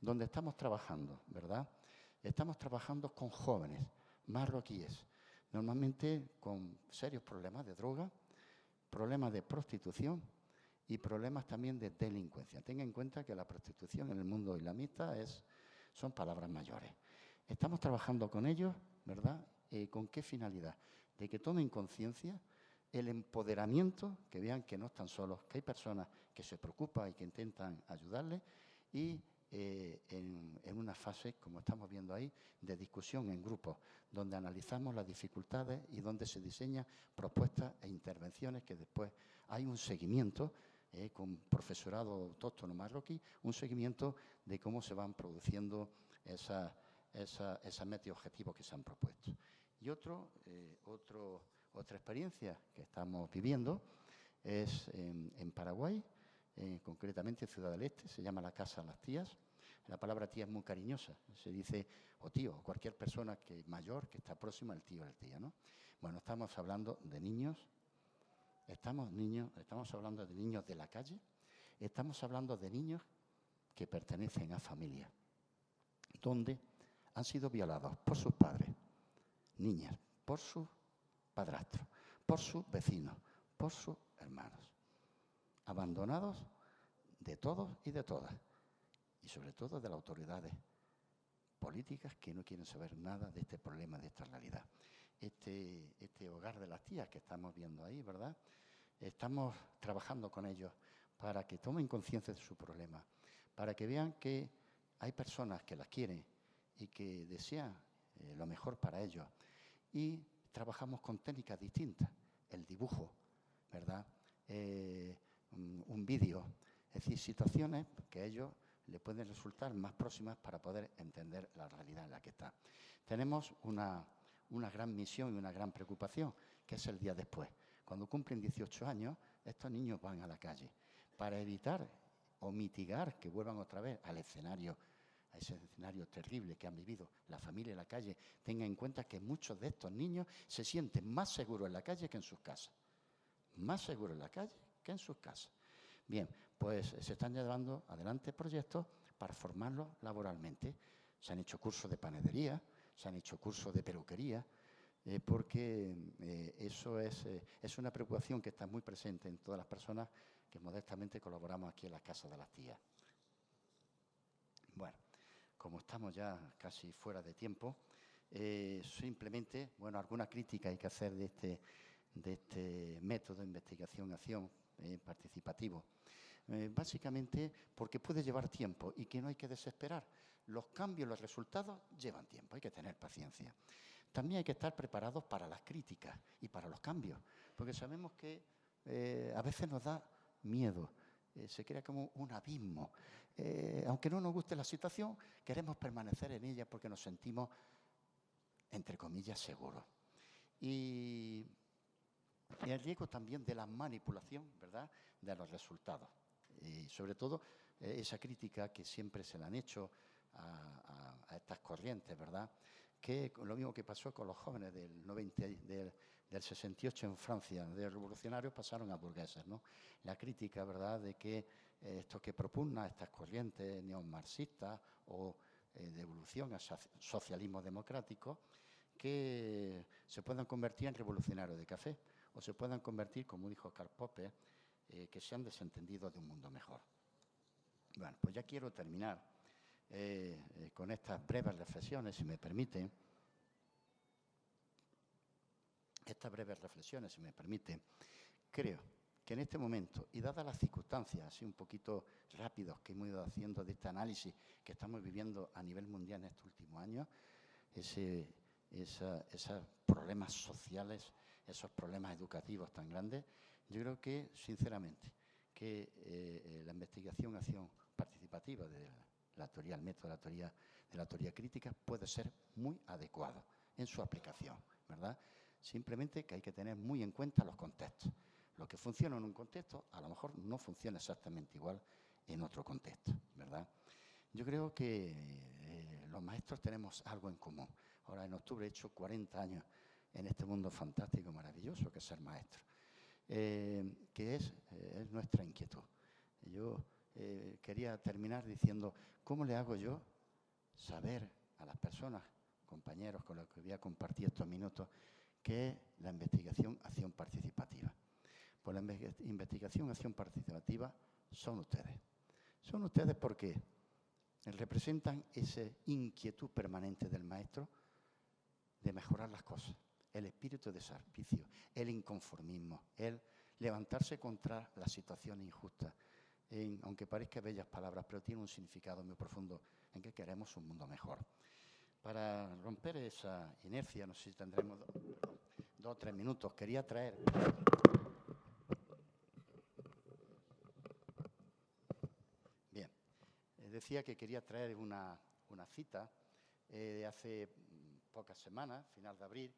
donde estamos trabajando, ¿verdad? Estamos trabajando con jóvenes marroquíes, normalmente con serios problemas de droga, problemas de prostitución y problemas también de delincuencia. Tenga en cuenta que la prostitución en el mundo islamista son palabras mayores. Estamos trabajando con ellos, ¿verdad? ¿Con qué finalidad? De que tomen conciencia el empoderamiento, que vean que no están solos, que hay personas que se preocupan y que intentan ayudarles y en una fase, como estamos viendo ahí, de discusión en grupos, donde analizamos las dificultades y donde se diseñan propuestas e intervenciones que después hay un seguimiento con profesorado autóctono marroquí, un seguimiento de cómo se van produciendo esos metas objetivos que se han propuesto. Y otra experiencia que estamos viviendo es en Paraguay, concretamente en Ciudad del Este, se llama la Casa de las Tías. La palabra tía es muy cariñosa, se dice o tío, o cualquier persona que mayor que está próxima al tío o a la tía, ¿no? Bueno, estamos hablando de niños, estamos hablando de niños de la calle, estamos hablando de niños que pertenecen a familias donde han sido violados por sus padres, niñas, por sus padrastros, por sus vecinos, por sus hermanos, abandonados de todos y de todas, y sobre todo de las autoridades políticas que no quieren saber nada de este problema, de esta realidad. Este hogar de las tías que estamos viendo ahí, ¿verdad? Estamos trabajando con ellos para que tomen conciencia de su problema, para que vean que hay personas que las quieren y que desean lo mejor para ellos. Y trabajamos con técnicas distintas, el dibujo, ¿verdad? Un vídeo, es decir, situaciones que a ellos le pueden resultar más próximas para poder entender la realidad en la que está. Tenemos una gran misión y una gran preocupación, que es el día después. Cuando cumplen 18 años, estos niños van a la calle para evitar o mitigar que vuelvan otra vez al escenario ese escenario terrible que han vivido la familia en la calle, tengan en cuenta que muchos de estos niños se sienten más seguros en la calle que en sus casas. Más seguros en la calle que en sus casas. Bien, pues se están llevando adelante proyectos para formarlos laboralmente. Se han hecho cursos de panadería, se han hecho cursos de peluquería, porque eso es una preocupación que está muy presente en todas las personas que modestamente colaboramos aquí en las casas de las tías. Bueno, como estamos ya casi fuera de tiempo, simplemente, bueno, alguna crítica hay que hacer de este método de investigación-acción participativo. Básicamente porque puede llevar tiempo y que no hay que desesperar. Los cambios, los resultados llevan tiempo, hay que tener paciencia. También hay que estar preparados para las críticas y para los cambios, porque sabemos que a veces nos da miedo, se crea como un abismo. Aunque no nos guste la situación, queremos permanecer en ella porque nos sentimos, entre comillas, seguros. Y el riesgo también de la manipulación, ¿verdad?, de los resultados. Y sobre todo esa crítica que siempre se le han hecho a estas corrientes, ¿verdad?, que lo mismo que pasó con los jóvenes del 68 en Francia, de revolucionarios pasaron a burgueses, ¿no? La crítica, ¿verdad?, de que esto que propugna estas corrientes neomarxistas o de evolución a socialismo democrático, que se puedan convertir en revolucionarios de café o se puedan convertir, como dijo Karl Popper, que se han desentendido de un mundo mejor. Bueno, pues ya quiero terminar con estas breves reflexiones, si me permiten. Estas breves reflexiones, si me permiten, creo que en este momento, y dadas las circunstancias así un poquito rápidos que hemos ido haciendo de este análisis que estamos viviendo a nivel mundial en estos últimos años, esos problemas sociales, esos problemas educativos tan grandes, yo creo que, sinceramente, que la investigación-acción participativa de la teoría, el método de la teoría crítica puede ser muy adecuado en su aplicación, ¿verdad? Simplemente que hay que tener muy en cuenta los contextos. Lo que funciona en un contexto a lo mejor no funciona exactamente igual en otro contexto, ¿verdad? Yo creo que los maestros tenemos algo en común. Ahora, en octubre he hecho 40 años en este mundo fantástico, maravilloso, que es ser maestro, que es nuestra inquietud. Yo quería terminar diciendo, ¿cómo le hago yo saber a las personas, compañeros con los que voy a compartir estos minutos, qué es la investigación-acción participativa? Pues la investigación-acción participativa son ustedes. Son ustedes porque representan esa inquietud permanente del maestro de mejorar las cosas, el espíritu de servicio, el inconformismo, el levantarse contra las situaciones injustas, aunque parezcan bellas palabras, pero tiene un significado muy profundo en que queremos un mundo mejor. Para romper esa inercia, no sé si tendremos 2 o 3 minutos, quería traer... Bien, decía que quería traer una cita de hace pocas semanas, final de abril.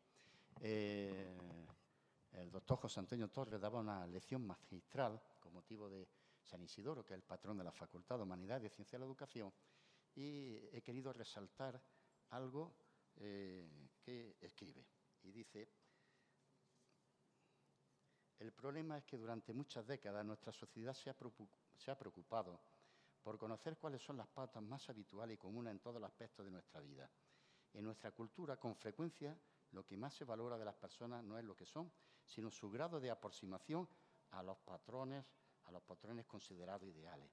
El doctor José Antonio Torres daba una lección magistral con motivo de San Isidoro, que es el patrón de la Facultad de Humanidades y Ciencias de la Educación, y he querido resaltar algo que escribe. Y dice, el problema es que durante muchas décadas nuestra sociedad se ha preocupado por conocer cuáles son las pautas más habituales y comunes en todos los aspectos de nuestra vida. En nuestra cultura, con frecuencia, lo que más se valora de las personas no es lo que son, sino su grado de aproximación a los patrones considerados ideales.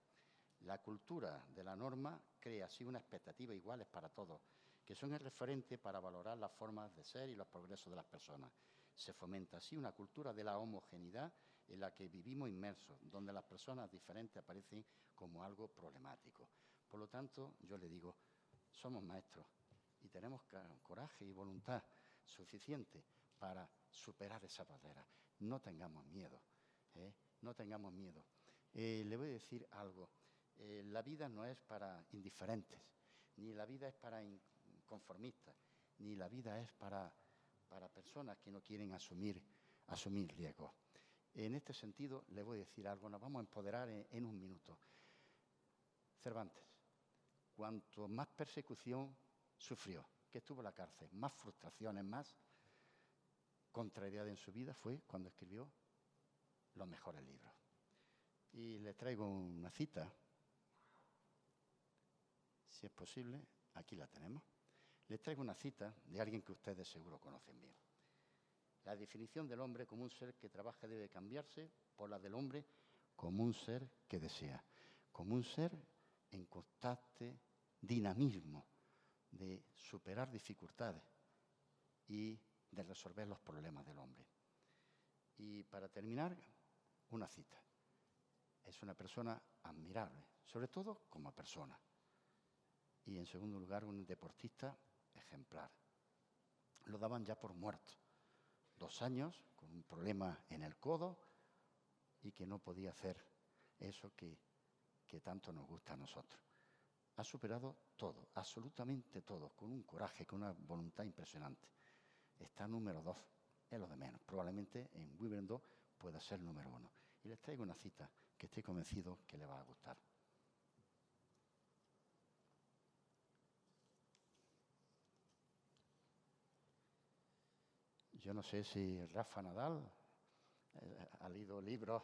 La cultura de la norma crea así unas expectativas iguales para todos, que son el referente para valorar las formas de ser y los progresos de las personas. Se fomenta así una cultura de la homogeneidad en la que vivimos inmersos, donde las personas diferentes aparecen como algo problemático. Por lo tanto, yo le digo, somos maestros y tenemos coraje y voluntad suficiente para superar esa barrera. No tengamos miedo, no tengamos miedo. Le voy a decir algo, la vida no es para indiferentes, ni la vida es para inconformistas, ni la vida es para personas que no quieren asumir riesgos. En este sentido, le voy a decir algo, nos vamos a empoderar en un minuto. Cervantes, cuanto más persecución sufrió, que estuvo en la cárcel, más frustraciones, más contrariedad en su vida, fue cuando escribió los mejores libros. Y les traigo una cita, si es posible, aquí la tenemos. Les traigo una cita de alguien que ustedes seguro conocen bien. La definición del hombre como un ser que trabaja debe cambiarse por la del hombre como un ser que desea, como un ser en constante dinamismo de superar dificultades y de resolver los problemas del hombre. Y para terminar, una cita. Es una persona admirable, sobre todo como persona. Y en segundo lugar, un deportista ejemplar. Lo daban ya por muerto. 2 años con un problema en el codo y que no podía hacer eso que tanto nos gusta a nosotros. Ha superado todo, absolutamente todo, con un coraje, con una voluntad impresionante. Está número 2, es lo de menos. Probablemente en Wimbledon pueda ser número 1. Y les traigo una cita que estoy convencido que le va a gustar. Yo no sé si Rafa Nadal ha leído libros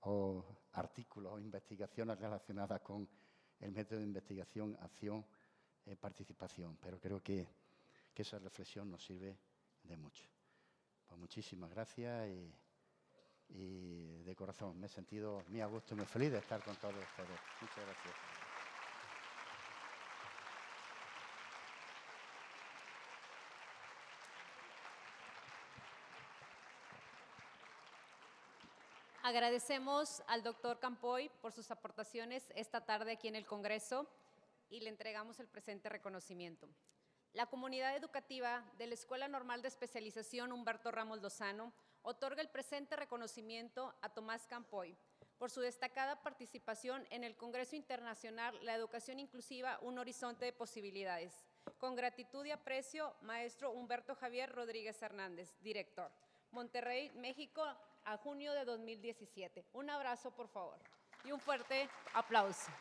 o artículos o investigaciones relacionadas con el método de investigación, acción, participación, pero creo que esa reflexión nos sirve de mucho. Pues muchísimas gracias y de corazón me he sentido muy a gusto y muy feliz de estar con todos ustedes. Muchas gracias. Agradecemos al doctor Campoy por sus aportaciones esta tarde aquí en el Congreso y le entregamos el presente reconocimiento. La comunidad educativa de la Escuela Normal de Especialización Humberto Ramos Lozano otorga el presente reconocimiento a Tomás Campoy por su destacada participación en el Congreso Internacional La Educación Inclusiva, un horizonte de posibilidades. Con gratitud y aprecio, maestro Humberto Javier Rodríguez Hernández, director. Monterrey, México, a junio de 2017. Un abrazo, por favor, y un fuerte aplauso.